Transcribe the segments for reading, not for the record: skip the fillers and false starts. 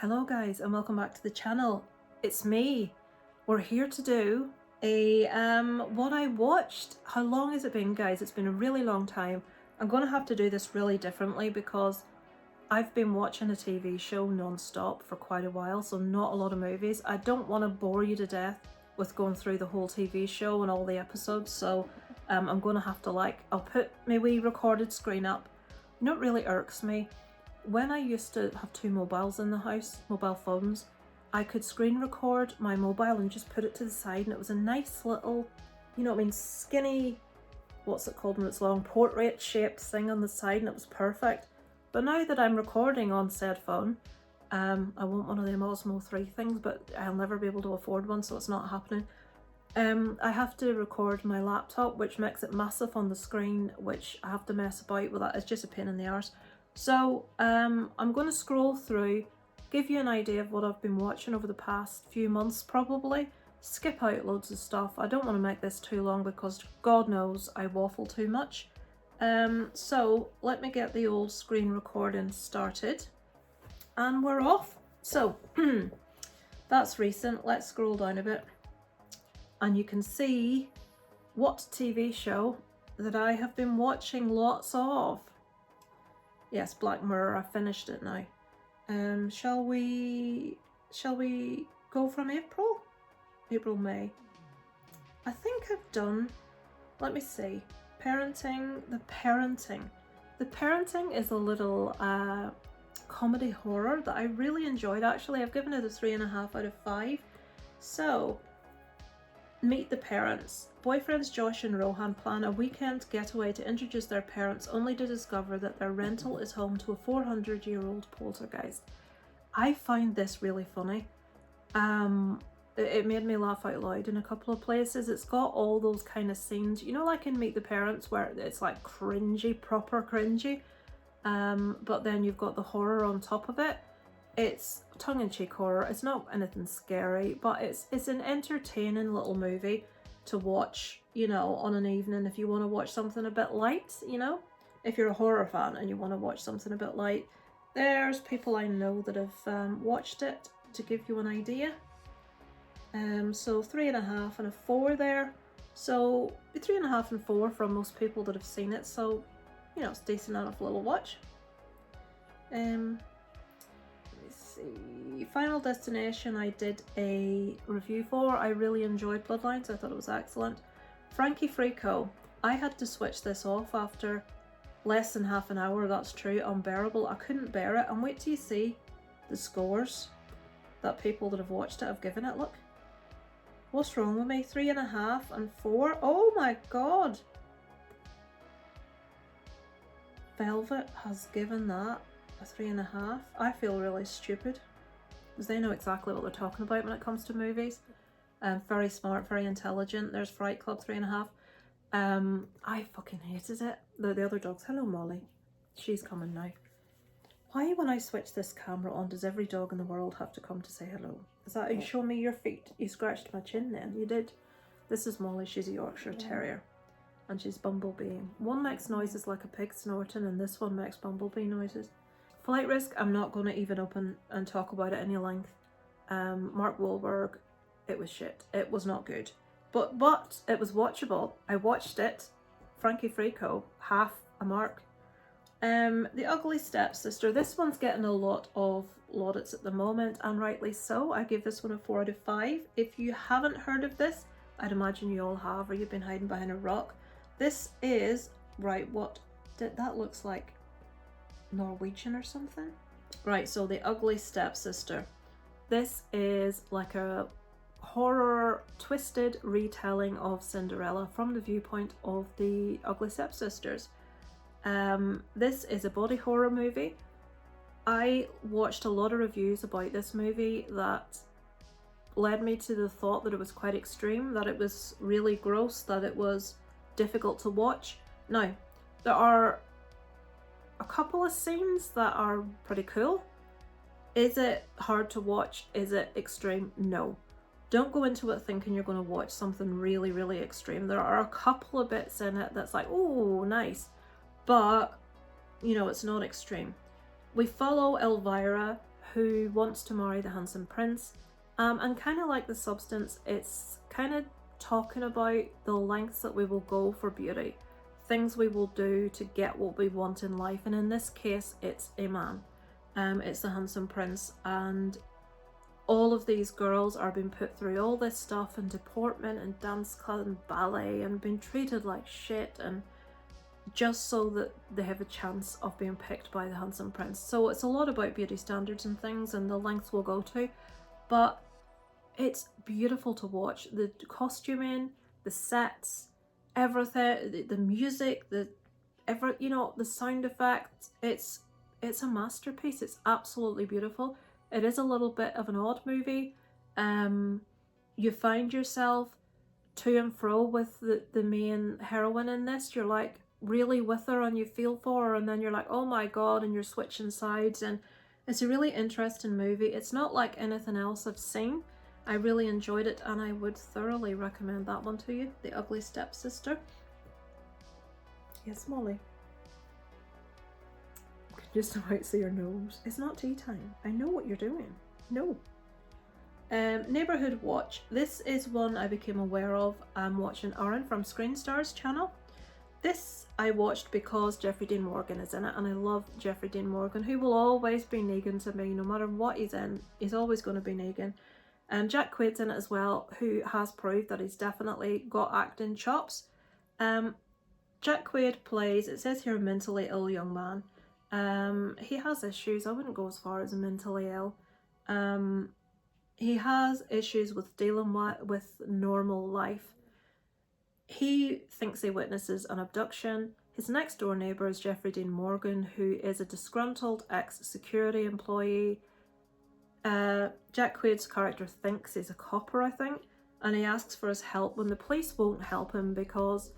Hello guys and welcome back to the channel. It's me. We're here to do a what I watched. How long has it been, guys? It's been a really long time. I'm gonna have to do this really differently because I've been watching a TV show non-stop for quite a while, so not a lot of movies. I don't want to bore you to death with going through the whole TV show and all the episodes, so I'm gonna have to I'll put my wee recorded screen up. You know what really irks me? When I used to have two mobiles in the house, mobile phones, I could screen record my mobile and just put it to the side, and it was a nice little, you know what I mean, skinny, what's it called when it's long, portrait shaped thing on the side, and it was perfect. But now that I'm recording on said phone, I want one of them Osmo 3 things, but I'll never be able to afford one, so it's not happening. I have to record my laptop, which makes it massive on the screen, which I have to mess about with that. It's just a pain in the arse. So I'm going to scroll through, give you an idea of what I've been watching over the past few months probably, skip out loads of stuff. I don't want to make this too long because God knows I waffle too much. So let me get the old screen recording started and we're off. So that's recent. Let's scroll down a bit and you can see what TV show that I have been watching lots of. Yes, Black Mirror, I finished it now. Shall we go from April? April, May. I think I've done, let me see, Parenting. The Parenting is a little comedy horror that I really enjoyed actually. I've given it a 3.5 out of 5. So, Meet the Parents. Boyfriends Josh and Rohan plan a weekend getaway to introduce their parents, only to discover that their rental is home to a 400-year-old poltergeist. I find this really funny. It made me laugh out loud in a couple of places. It's got all those kind of scenes, you know, like in Meet the Parents where it's like cringy, proper cringy. But then you've got the horror on top of it. It's tongue-in-cheek horror. It's not anything scary, but it's an entertaining little movie to watch, you know, on an evening if you want to watch something a bit light, you know. If you're a horror fan and you want to watch something a bit light, there's people I know that have watched it to give you an idea. So 3.5 and a 4 there. So 3.5 and 4 from most people that have seen it. So, you know, it's decent enough little watch. Final Destination I did a review for. I really enjoyed Bloodlines. I thought it was excellent. Frankie Frico. I had to switch this off after less than half an hour. That's true. Unbearable. I couldn't bear it. And wait till you see the scores that people that have watched it have given it. Look. What's wrong with me? 3.5 and 4. Oh my god. Velvet has given that a 3.5. I feel really stupid because they know exactly what they're talking about when it comes to movies. Very smart, very intelligent. There's Fright Club 3.5. I fucking hated it. The other dogs. Hello, Molly. She's coming now. Why, when I switch this camera on, does every dog in the world have to come to say hello? Is that you show me your feet? You scratched my chin then. You did. This is Molly. She's a Yorkshire Terrier. And she's bumblebeeing. One makes noises like a pig snorting and this one makes bumblebee noises. Flight Risk, I'm not going to even open and talk about it any length. Mark Wahlberg, it was shit. It was not good. But it was watchable. I watched it. Frankie Frico, half a mark. The Ugly Stepsister. This one's getting a lot of laudits at the moment, and rightly so. I give this one a 4 out of 5. If you haven't heard of this, I'd imagine you all have, or you've been hiding behind a rock. This is, right, what did that looks like? Norwegian or something? Right, so The Ugly Stepsister. This is like a horror twisted retelling of Cinderella from the viewpoint of the Ugly Stepsisters. This is a body horror movie. I watched a lot of reviews about this movie that led me to the thought that it was quite extreme, that it was really gross, that it was difficult to watch. Now, there are a couple of scenes that are pretty cool. Is it hard to watch? Is it extreme? No. Don't go into it thinking you're going to watch something really, really extreme. There are a couple of bits in it that's like, oh, nice. But, you know, it's not extreme. We follow Elvira who wants to marry the handsome prince. And kind of like The Substance, it's kind of talking about the lengths that we will go for beauty, things we will do to get what we want in life. And in this case, it's a man. It's the handsome prince, and all of these girls are being put through all this stuff and deportment and dance club and ballet and being treated like shit, and just so that they have a chance of being picked by the handsome prince. So it's a lot about beauty standards and things and the lengths we'll go to, but it's beautiful to watch. The costuming, the sets, everything, the music, the sound effects. It's a masterpiece. It's absolutely beautiful. It is a little bit of an odd movie. You find yourself to and fro with the main heroine in this. You're like really with her and you feel for her, and then you're like, oh my god, and you're switching sides, and it's a really interesting movie. It's not like anything else I've seen. I really enjoyed it, and I would thoroughly recommend that one to you. The Ugly Stepsister. Yes, Molly. I can just about see your nose. It's not tea time. I know what you're doing. No. Neighbourhood Watch. This is one I became aware of. I'm watching Aaron from Screen Stars channel. This I watched because Jeffrey Dean Morgan is in it, and I love Jeffrey Dean Morgan, who will always be Negan to me. No matter what he's in, he's always going to be Negan. Jack Quaid's in it as well, who has proved that he's definitely got acting chops. Jack Quaid plays, it says here, a mentally ill young man. He has issues. I wouldn't go as far as mentally ill. He has issues with dealing with normal life. He thinks he witnesses an abduction. His next door neighbour is Jeffrey Dean Morgan, who is a disgruntled ex-security employee. Jack Quaid's character thinks he's a copper, I think, and he asks for his help when the police won't help him because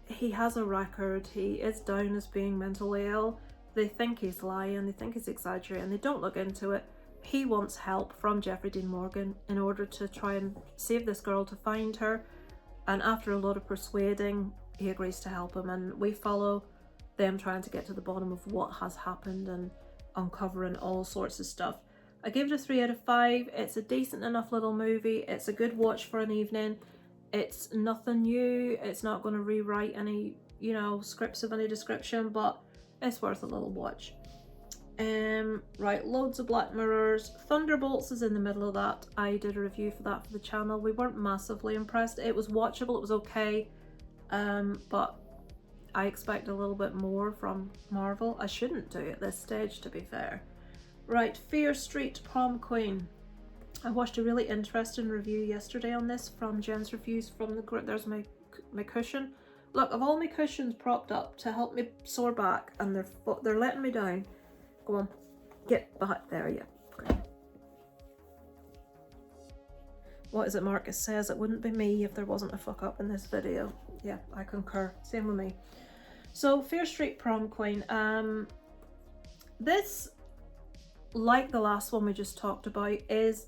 he has a record. He is down as being mentally ill. They think he's lying, they think he's exaggerating, they don't look into it. He wants help from Jeffrey Dean Morgan in order to try and save this girl, to find her, and after a lot of persuading, he agrees to help him, and we follow them trying to get to the bottom of what has happened and uncovering all sorts of stuff. I gave it a 3 out of 5. It's a decent enough little movie. It's a good watch for an evening. It's nothing new. It's not going to rewrite any, scripts of any description, but it's worth a little watch. Right, loads of Black Mirrors. Thunderbolts is in the middle of that. I did a review for that for the channel. We weren't massively impressed. It was watchable, it was okay, but I expect a little bit more from Marvel. I shouldn't do at this stage, to be fair. Right, Fear Street Prom Queen. I watched a really interesting review yesterday on this from Jen's Reviews from the group. There's my cushion. Look, I've all my cushions propped up to help me soar back, and they're letting me down. Go on, get back there, yeah. Okay. What is it Marcus says? It wouldn't be me if there wasn't a fuck up in this video. Yeah, I concur. Same with me. So, Fear Street Prom Queen. This, like the last one we just talked about, is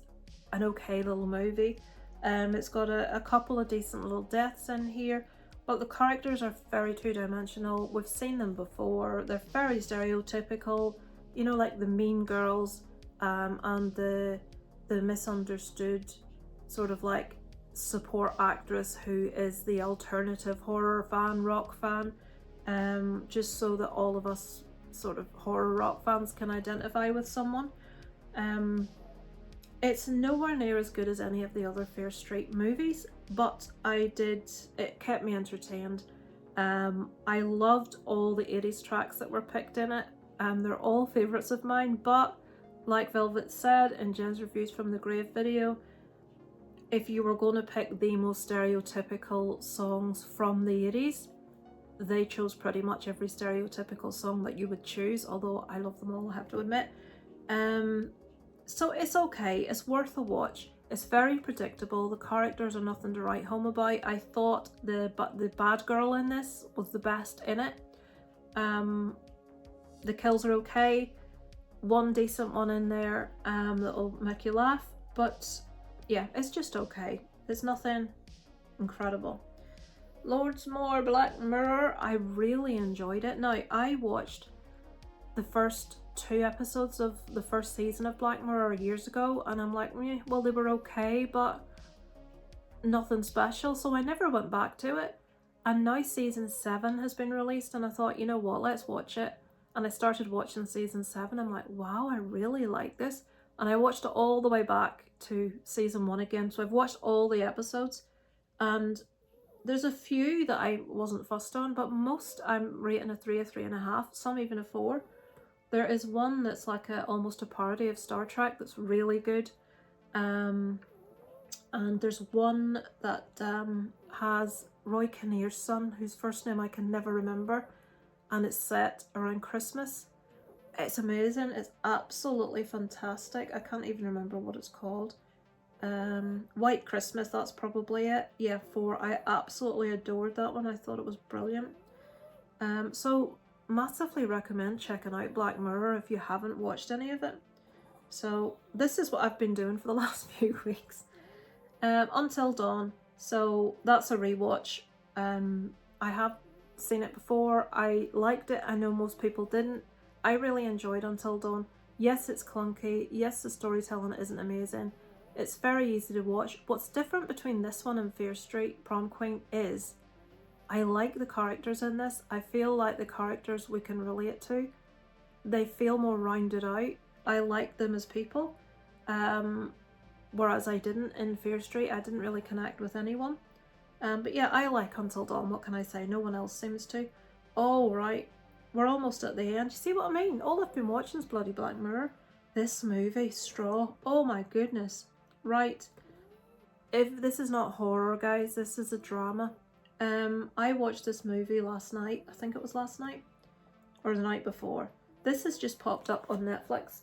an okay little movie. It's got a couple of decent little deaths in here, but the characters are very two-dimensional. We've seen them before. They're very stereotypical, like the mean girls, and the misunderstood sort of like support actress who is the alternative horror fan, rock fan, just so that all of us sort of horror rock fans can identify with someone. It's nowhere near as good as any of the other Fear Street movies, but it kept me entertained. I loved all the 80s tracks that were picked in it. They're all favourites of mine, but like Velvet said in Jen's Reviews from the Grave video, if you were going to pick the most stereotypical songs from the 80s, they chose pretty much every stereotypical song that you would choose, although I love them all, I have to admit. So it's okay, it's worth a watch. It's very predictable, the characters are nothing to write home about. I thought the bad girl in this was the best in it. The kills are okay, one decent one in there that'll make you laugh, but yeah, it's just okay. There's nothing incredible. Loads more Black Mirror. I really enjoyed it. Now, I watched the first 2 episodes of the first season of Black Mirror years ago, and I'm like, well, they were okay, but nothing special, so I never went back to it. And now season 7 has been released, and I thought, you know what, let's watch it. And I started watching season 7. I'm like, wow, I really like this. And I watched it all the way back to season 1 again. So I've watched all the episodes, and there's a few that I wasn't fussed on, but most I'm rating a 3, a 3.5, some even a 4. There is one that's like almost a parody of Star Trek that's really good. And there's one that has Roy Kinnear's son, whose first name I can never remember, and it's set around Christmas. It's amazing. It's absolutely fantastic. I can't even remember what it's called. White Christmas, that's probably it. Yeah, 4. I absolutely adored that one. I thought it was brilliant. So massively recommend checking out Black Mirror if you haven't watched any of it. So this is what I've been doing for the last few weeks. Until Dawn. So that's a rewatch. I have seen it before. I liked it. I know most people didn't. I really enjoyed Until Dawn. Yes, it's clunky. Yes, the storytelling isn't amazing. It's very easy to watch. What's different between this one and Fear Street Prom Queen is I like the characters in this. I feel like the characters we can relate to. They feel more rounded out. I like them as people. Whereas I didn't in Fear Street. I didn't really connect with anyone. But yeah, I like Until Dawn. What can I say? No one else seems to. Oh, right. We're almost at the end. You see what I mean? All I've been watching is bloody Black Mirror. This movie, Straw. Oh my goodness. Right. If this is not horror, guys, this is a drama. I watched this movie last night. I think it was last night. Or the night before. This has just popped up on Netflix.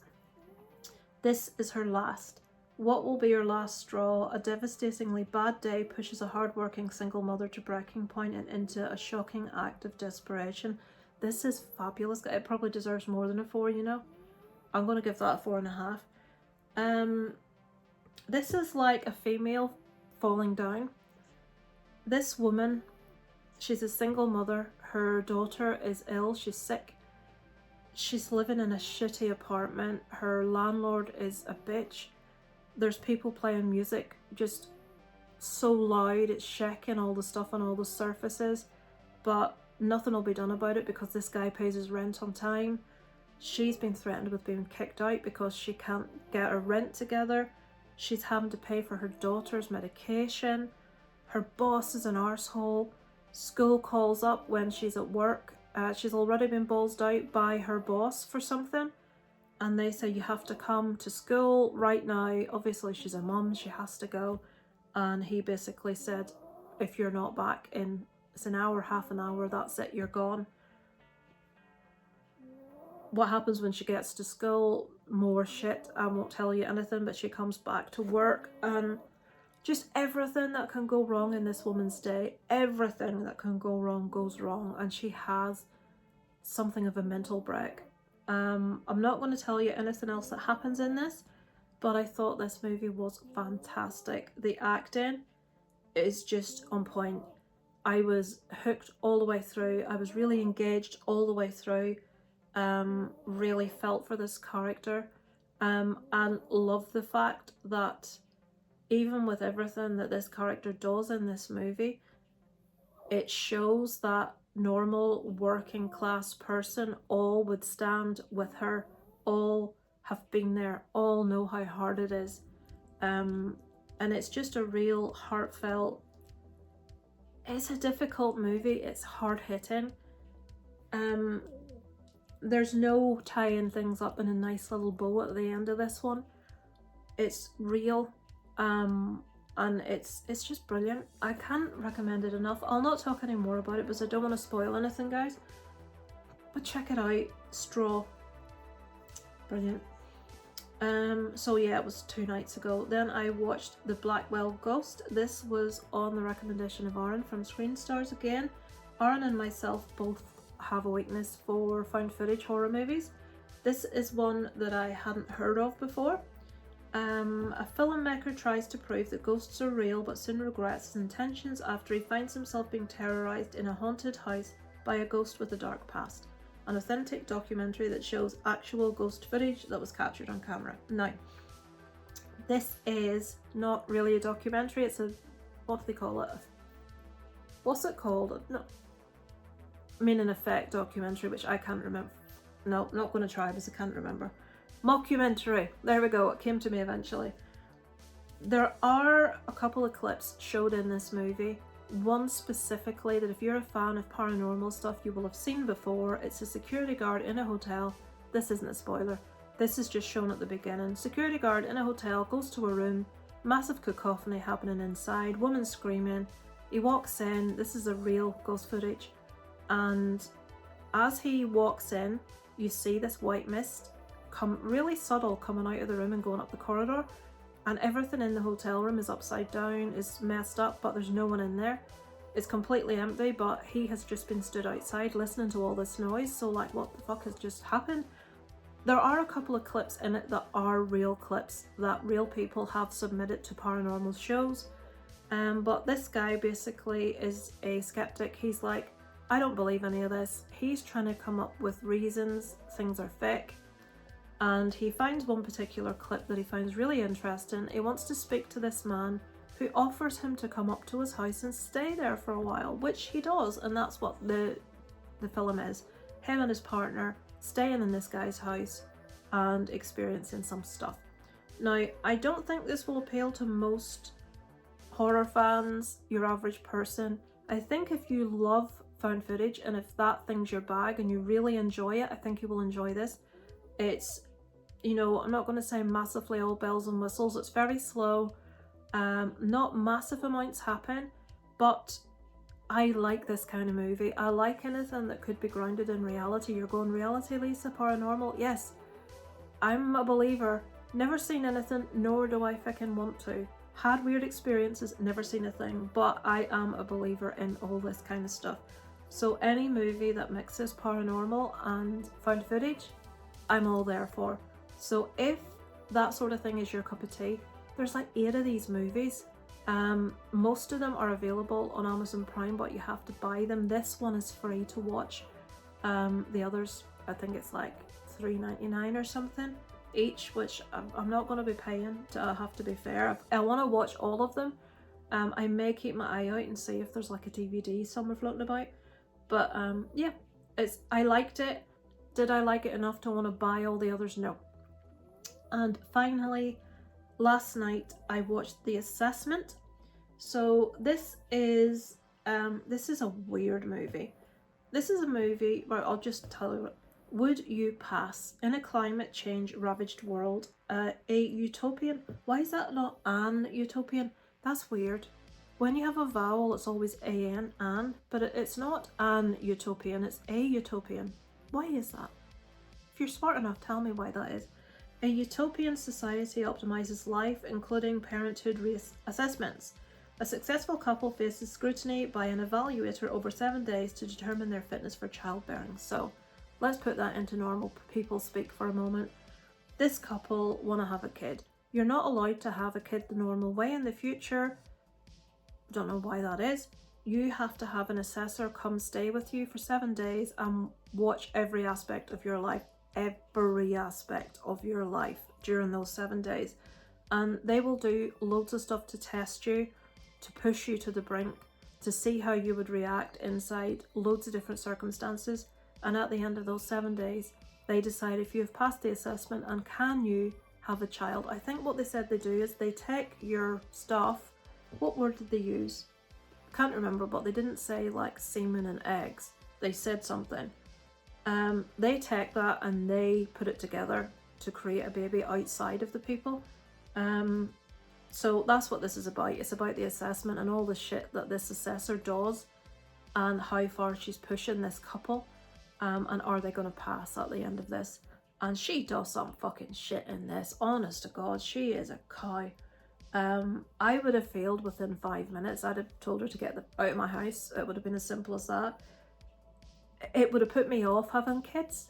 This is her last. What will be her last straw? A devastatingly bad day pushes a hard-working single mother to breaking point and into a shocking act of desperation. This is fabulous. It probably deserves more than a 4, you know. I'm going to give that a 4.5. This is like a female falling down. This woman, she's a single mother. Her daughter is ill. She's sick. She's living in a shitty apartment. Her landlord is a bitch. There's people playing music just so loud, it's shaking all the stuff on all the surfaces, but nothing will be done about it because this guy pays his rent on time. She's been threatened with being kicked out because she can't get her rent together. She's having to pay for her daughter's medication. Her boss is an arsehole. School calls up when she's at work. She's already been ballsed out by her boss for something. And they say, you have to come to school right now. Obviously, she's a mum. She has to go. And he basically said, if you're not back in it's an hour, half an hour, that's it, you're gone. What happens when she gets to school? More shit. I won't tell you anything, but she comes back to work. And just everything that can go wrong in this woman's day, everything that can go wrong goes wrong. And she has something of a mental break. I'm not going to tell you anything else that happens in this, but I thought this movie was fantastic. The acting is just on point. I was hooked all the way through. I was really engaged all the way through. Really felt for this character, and loved the fact that even with everything that this character does in this movie, it shows that normal working class person all would stand with her, all have been there, all know how hard it is, and it's just a real heartfelt, it's a difficult movie, it's hard-hitting. There's no tying things up in a nice little bow at the end of this one. It's real, and it's just brilliant. I can't recommend it enough. I'll not talk any more about it because I don't want to spoil anything, guys. But check it out. Straw. Brilliant. So yeah, it was 2 nights ago. Then I watched The Blackwell Ghost. This was on the recommendation of Aaron from Screen Stars again. Aaron and myself both have a weakness for found footage horror movies. This is one that I hadn't heard of before. A filmmaker tries to prove that ghosts are real but soon regrets his intentions after he finds himself being terrorised in a haunted house by a ghost with a dark past. an authentic documentary that shows actual ghost footage that was captured on camera. Now, this is not really a documentary, it's a, what do they call it? What's it called? No, I mean an effect documentary, which I can't remember. No, not going to try because I can't remember. Mockumentary, there we go, it came to me eventually. There are a couple of clips showed in this movie. One specifically that if you're a fan of paranormal stuff you will have seen before. It's a security guard in a hotel. This isn't a spoiler. This is just shown at the beginning. Security guard in a hotel goes to a room. Massive cacophony happening inside. Woman screaming. He walks in. This is a real ghost footage. And as he walks in, you see this white mist come really subtle coming out of the room and going up the corridor. And everything in the hotel room is upside down, is messed up, but there's no one in there. It's completely empty, but he has just been stood outside listening to all this noise, so like, what the fuck has just happened? There are a couple of clips in it that are real clips that real people have submitted to paranormal shows. But this guy basically is a skeptic. He's like, I don't believe any of this. He's trying to come up with reasons things are fake. And he finds one particular clip that he finds really interesting. He wants to speak to this man who offers him to come up to his house and stay there for a while, which he does, and that's what the film is. Him and his partner staying in this guy's house and experiencing some stuff. Now, I don't think this will appeal to most horror fans, your average person. I think if you love found footage and if that thing's your bag and you really enjoy it, I think you will enjoy this. It's, you know, I'm not going to say massively all bells and whistles. It's very slow. Not massive amounts happen, but I like this kind of movie. I like anything that could be grounded in reality. You're going, reality, Lisa? Paranormal? Yes. I'm a believer. Never seen anything, nor do I fucking want to. Had weird experiences, never seen a thing, but I am a believer in all this kind of stuff. So any movie that mixes paranormal and found footage, I'm all there for. So if that sort of thing is your cup of tea, there's like 8 of these movies. Most of them are available on Amazon Prime, but you have to buy them. This one is free to watch. The others, I think it's like $3.99 or something each, which I'm not going to be paying, to have to be fair. I want to watch all of them. I may keep my eye out and see if there's like a DVD somewhere floating about. But yeah, I liked it. Did I like it enough to want to buy all the others? No. And finally, last night I watched The Assessment. So this is a weird movie. This is a movie where I'll just tell you, would you pass in a climate change ravaged world, a utopian? Why is that not an utopian? That's weird. When you have a vowel, it's always an, but it's not an utopian, it's a utopian. Why is that? If you're smart enough, tell me why that is. A utopian society optimizes life, including parenthood assessments. A successful couple faces scrutiny by an evaluator over 7 days to determine their fitness for childbearing. So, let's put that into normal people speak for a moment. This couple want to have a kid. You're not allowed to have a kid the normal way in the future. Don't know why that is. You have to have an assessor come stay with you for 7 days and watch every aspect of your life. Every aspect of your life during those 7 days. And they will do loads of stuff to test you, to push you to the brink, to see how you would react inside loads of different circumstances. And at the end of those 7 days, they decide if you have passed the assessment and can you have a child. I think what they said they do is they take your stuff. What word did they use? Can't remember, but they didn't say like semen and eggs. They said something. They take that and they put it together to create a baby outside of the people. So that's what this is about. It's about the assessment and all the shit that this assessor does and how far she's pushing this couple. And are they going to pass at the end of this? And she does some fucking shit in this. Honest to God, she is a cow. I would have failed within 5 minutes. I'd have told her to get out of my house. It would have been as simple as that. It would have put me off having kids.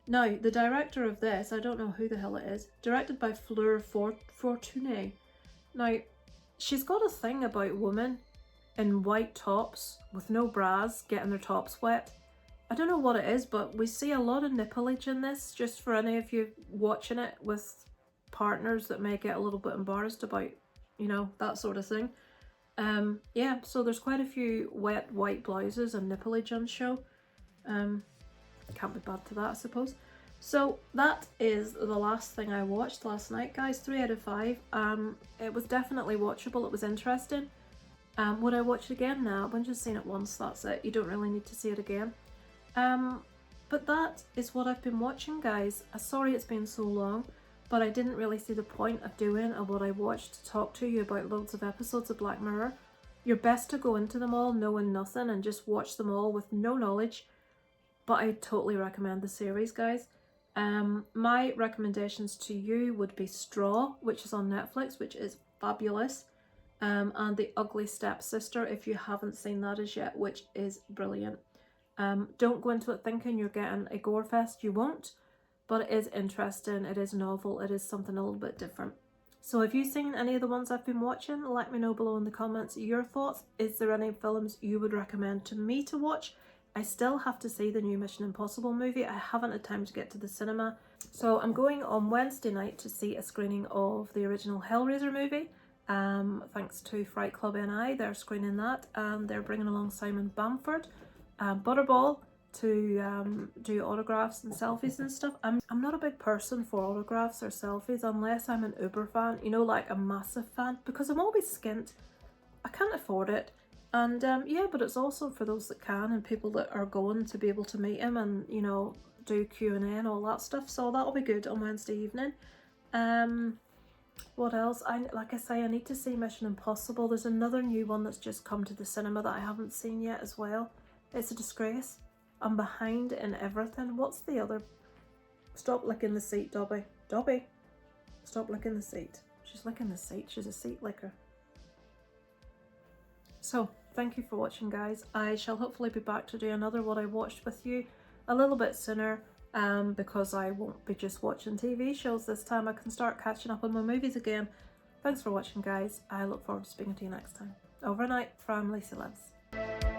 Now, the director of this, I don't know who the hell it is, directed by Fleur Fortuné. Now, she's got a thing about women in white tops with no bras getting their tops wet. I don't know what it is, but we see a lot of nippleage in this, just for any of you watching it with partners that may get a little bit embarrassed about, you know, that sort of thing. Yeah, so there's quite a few wet white blouses and nippleage on show. Can't be bad to that, I suppose. So that is the last thing I watched last night, guys. 3 out of 5. It was definitely watchable. It was interesting. Would I watch it again? Nah, I've just seen it once. That's it. You don't really need to see it again. But that is what I've been watching, guys. Sorry it's been so long, but I didn't really see the point of doing what I watched to talk to you about loads of episodes of Black Mirror. You're best to go into them all knowing nothing and just watch them all with no knowledge. But I totally recommend the series, guys. My recommendations to you would be Straw, which is on Netflix, which is fabulous. And The Ugly Stepsister, if you haven't seen that as yet, which is brilliant. Don't go into it thinking you're getting a gore fest. You won't. But it is interesting. It is novel. It is something a little bit different. So if you've seen any of the ones I've been watching, let me know below in the comments your thoughts. Is there any films you would recommend to me to watch? I still have to see the new Mission Impossible movie. I haven't had time to get to the cinema. So I'm going on Wednesday night to see a screening of the original Hellraiser movie. Thanks to Fright Club NI, they're screening that, and they're bringing along Simon Bamford, Butterball, to do autographs and selfies and stuff. I'm not a big person for autographs or selfies unless I'm an uber fan, you know, like a massive fan, because I'm always skint. I can't afford it. And yeah, but it's also for those that can and people that are going to be able to meet him and, you know, do Q&A and all that stuff. So that'll be good on Wednesday evening. What else? Like I say, I need to see Mission Impossible. There's another new one that's just come to the cinema that I haven't seen yet as well. It's a disgrace. I'm behind in everything. What's the other? Stop licking the seat, Dobby. Dobby, stop licking the seat. She's licking the seat. She's a seat licker. So, thank you for watching, guys. I shall hopefully be back to do another what I watched with you a little bit sooner, because I won't be just watching TV shows this time. I can start catching up on my movies again. Thanks for watching, guys. I look forward to speaking to you next time. Over and out from Lisa Lives.